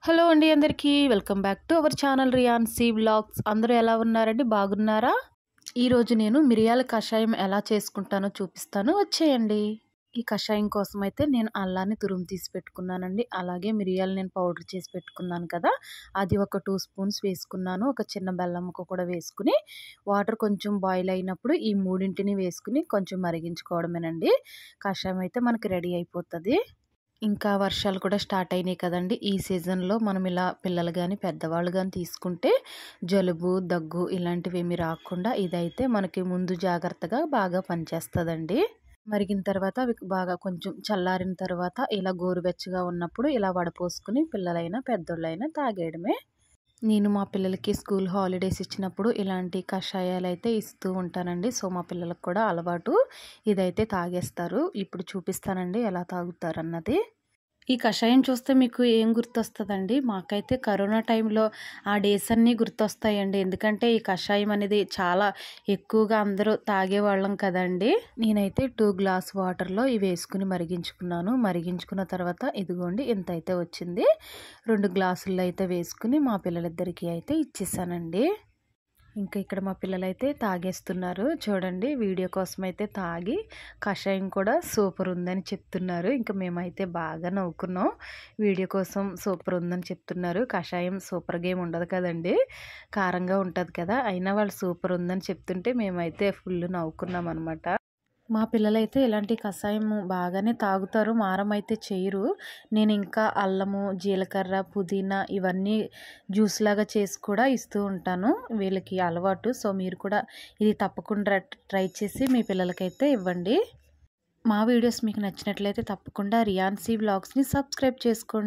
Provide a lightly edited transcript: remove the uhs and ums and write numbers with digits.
Hello అండి అందరికీ welcome back to our channel Riyansi vlogs. అందరూ ఎలా ఉన్నారండి? బాగున్నారా? ఈరోజు నేను మిరియాల కషాయం ఎలా చేసుకుంటానో చూపిస్తాను, వచ్చేయండి. ఈ కషాయం కోసం అయితే నేను అల్లాన్ని తురుము తీసి పెట్టుకున్నానండి. అలాగే మిరియాలు నేను పౌడర్ చేసి పెట్టుకున్నాను కదా, అది ఒక 2 స్పూన్స్ వేసుకున్నాను. ఒక చిన్న బెల్లం ముక్క కూడా వేసుకుని వాటర్ కొంచెం బాయిల్ అయినప్పుడు ఈ మూడింటిని వేసుకుని కొంచెం మరిగించుకోవడమేనండి. కషాయం అయితే మనకి రెడీ అయిపోతుంది. ఇంకా వర్షాలు కూడా స్టార్ట్ అయినాయి కదండి. ఈ సీజన్లో మనం ఇలా పిల్లలు కానీ పెద్దవాళ్ళు కానీ తీసుకుంటే జలుబు దగ్గు ఇలాంటివి ఏమి రాకుండా ఇదైతే మనకి ముందు జాగ్రత్తగా బాగా పనిచేస్తుందండి. మరిగిన తర్వాత అవి బాగా కొంచెం చల్లారిన తర్వాత ఇలా గోరువెచ్చగా ఉన్నప్పుడు ఇలా వడపోసుకుని పిల్లలైనా పెద్దోళ్ళైనా తాగేయడమే. నేను మా పిల్లలకి స్కూల్ హాలిడేస్ ఇచ్చినప్పుడు ఇలాంటి కషాయాలు అయితే ఇస్తూ ఉంటానండి. సో మా పిల్లలకు కూడా అలవాటు, ఇదైతే తాగేస్తారు. ఇప్పుడు చూపిస్తానండి ఎలా తాగుతారన్నది. ఈ కషాయం చూస్తే మీకు ఏం గుర్తొస్తుందండి? మాకైతే కరోనా టైంలో ఆ డేస్ అన్నీ గుర్తొస్తాయండి. ఎందుకంటే ఈ కషాయం అనేది చాలా ఎక్కువగా అందరూ తాగేవాళ్ళం కదండి. నేనైతే 2 గ్లాస్ వాటర్లో ఇవి వేసుకుని మరిగించుకున్నాను. మరిగించుకున్న తర్వాత ఇదిగోండి ఇంత అయితే వచ్చింది. 2 గ్లాసుల్లో అయితే వేసుకుని మా పిల్లలిద్దరికీ అయితే ఇచ్చేసానండి. ఇంకా ఇక్కడ మా పిల్లలైతే తాగేస్తున్నారు చూడండి. వీడియో కోసం అయితే తాగి కషాయం కూడా సూపర్ ఉందని చెప్తున్నారు. ఇంకా మేమైతే బాగా నవ్వుకున్నాం. వీడియో కోసం సూపర్ ఉందని చెప్తున్నారు. కషాయం సూపర్గా ఏమి ఉండదు కదండి, కారంగా ఉంటుంది కదా, అయినా వాళ్ళు సూపర్ ఉందని చెప్తుంటే మేమైతే ఫుల్ నవ్వుకున్నాం అనమాట. మా పిల్లలైతే ఇలాంటి కషాయం బాగానే తాగుతారు, మారం అయితే చేయరు. నేను ఇంకా అల్లము, జీలకర్ర, పుదీనా ఇవన్నీ జ్యూస్ లాగా చేసి కూడా ఇస్తూ ఉంటాను. వీళ్ళకి అలవాటు. సో మీరు కూడా ఇది తప్పకుండా ట్రై చేసి మీ పిల్లలకైతే ఇవ్వండి. మా వీడియోస్ మీకు నచ్చినట్లయితే తప్పకుండా రియాన్సీ వ్లాగ్స్ని సబ్స్క్రైబ్ చేసుకోండి.